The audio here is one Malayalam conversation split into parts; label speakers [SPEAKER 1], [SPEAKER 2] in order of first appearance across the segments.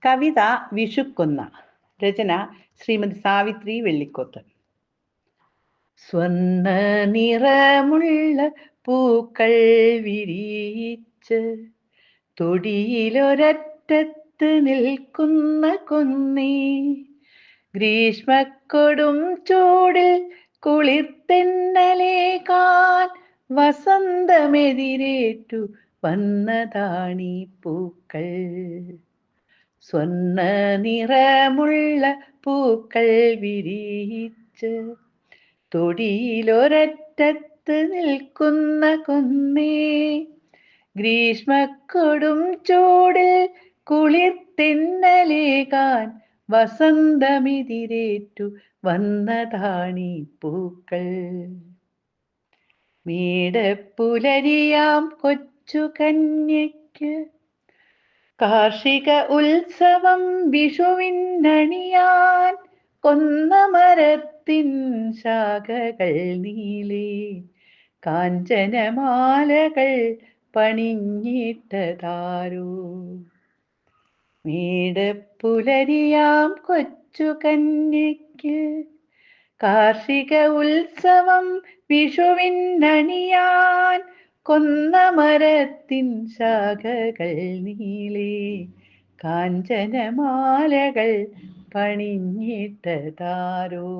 [SPEAKER 1] കവിത വിഷുക്കൊന്ന. രചന ശ്രീമതി സാവിത്രി വെള്ളിക്കോത്ത്. സ്വർണ്ണ നിറമുള്ള പൂക്കൾ വിരിയിച്ച് തൊടിയിലൊരറ്റത്ത് നിൽക്കുന്ന കൊന്നേ, ഗ്രീഷ്മക്കൊടും ചൂടിൽ കുളിർത്തെന്നലേകാൻ വസന്തമെതിരേറ്റു വന്നതാണീ പൂക്കൾ. സ്വർണ്ണ നിറമുള്ള പൂക്കൾ വിരിയിച്ച് തൊടിയിലൊരറ്റത്ത് നിൽക്കുന്ന കൊന്നേ, ഗ്രീഷ്മക്കൊടും ചൂടിൽ കുളിർത്തെന്നലേകാൻ വസന്തമെതിരേറ്റു വന്നതാണീ പൂക്കൾ. മേടപ്പുലരിയാം കൊച്ചു കന്യയ്ക്ക് കാർഷിക ഉത്സവം വിഷുവിനണിയാൻ കൊന്നമരത്തിൻ ശാഖകൾ നീളെ കാഞ്ചനമാലകൾ പണിഞ്ഞിട്ടതാരോ. മേടപ്പുലരിയാം കൊച്ചു കന്യയ്ക്ക് കാർഷിക ഉത്സവം വിഷുവിനണിയാൻ കൊന്നമരത്തിൻ ശാഖകൾ നീളെ കാഞ്ചനമാലകൾ പണിഞ്ഞിട്ടതാരോ.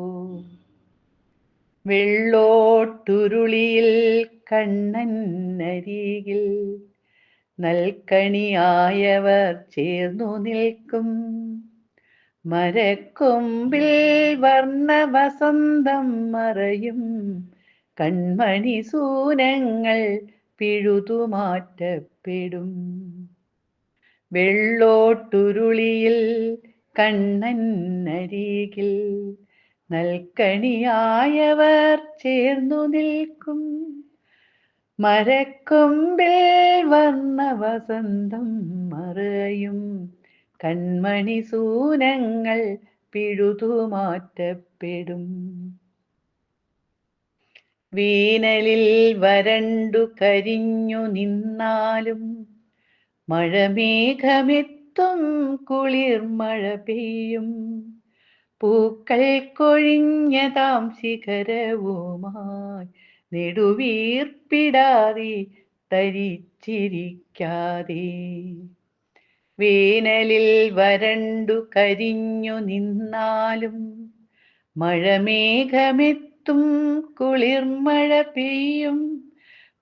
[SPEAKER 1] വെള്ളോട്ടുരുളിയിൽ കണ്ണനരികിൽ നൽകണിയായവർ ചേർന്നു നിൽക്കും. മരക്കൊമ്പിൽ വർണ്ണവസന്തം മറയും കൺമണി സൂനങ്ങൾ പിഴുതുമാറ്റപ്പെടും. വെള്ളോട്ടുരുളിയിൽ കണ്ണനരികിൽ നൽകണിയായവർ ചേർന്നു നിൽക്കും. മരക്കൊമ്പിൽ വർണ്ണവസന്തം മറയും കൺമണി സൂനങ്ങൾ പിഴുതുമാറ്റപ്പെടും. വേനലിൽ വരണ്ടു കരിഞ്ഞു നിന്നാലും മഴമേഘമെത്തും കുളിർമഴ പെയ്യും. പൂക്കൾ കൊഴിഞ്ഞതാം ശിഖരവുമായി നെടുവീർപ്പിടാതെ തരിച്ചിരിക്കാതെ. വേനലിൽ വരണ്ടു കരിഞ്ഞു നിന്നാലും മഴമേഘമെത്തും കുളിർമഴ പെയ്യും.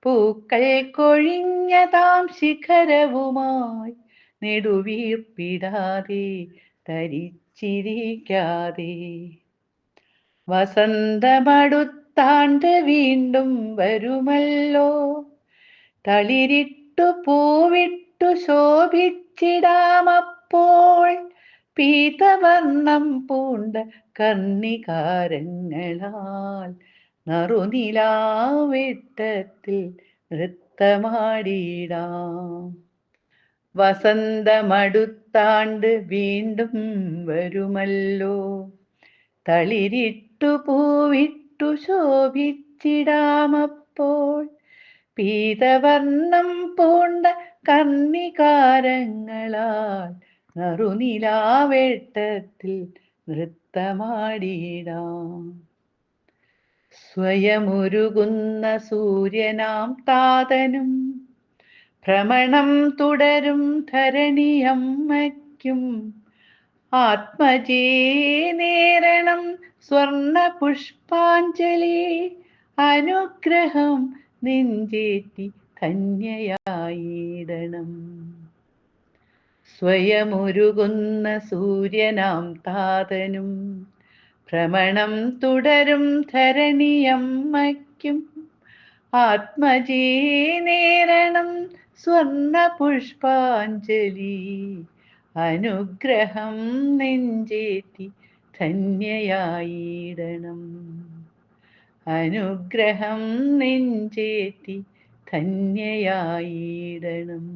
[SPEAKER 1] പൂക്കൾ കൊഴിഞ്ഞതാം ശിഖരവുമായി നെടുവീർപ്പിടാതെ തരിച്ചിരിക്കാതെ. വസന്തമടുത്താണ്ട് വീണ്ടും വരുമല്ലോ, തളിരിട്ടു പൂവിട്ടു ശോഭിച്ചിടാമപ്പോൾ. പീതവർണം പൂണ്ട കർണികാരങ്ങളാൽ നറുനിലാവെട്ടത്തിൽ നൃത്തമാടിടാം. വസന്തമടുത്താണ്ട് വീണ്ടും വരുമല്ലോ, തളിരിട്ടു പൂവിട്ടു ശോഭിച്ചിടാമപ്പോൾ. പീതവർണം പൂണ്ട കർണികാരങ്ങളാൽ നറുനിലാവെട്ടത്തിൽ നൃത്തമാടിടാം. സ്വയമുരുകുന്ന സൂര്യനാം താതനും ഭ്രമണം തുടരും ധരണിയമ്മയ്ക്കും ആത്മജേ നേരണം സ്വർണ്ണ പുഷ്പാഞ്ജലി. അനുഗ്രഹം നെഞ്ചേറ്റി ധന്യയായിടണം. സ്വയമുരുകുന്ന സൂര്യനാം താതനും ഭ്രമണം തുടരും ധരണിയമ്മയ്ക്കും ആത്മജേ നേരണം സ്വർണ്ണ പുഷ്പാഞ്ജലി. അനുഗ്രഹം നെഞ്ചേറ്റി ധന്യയായിടണം. അനുഗ്രഹം നെഞ്ചേറ്റി ധന്യയായിടണം.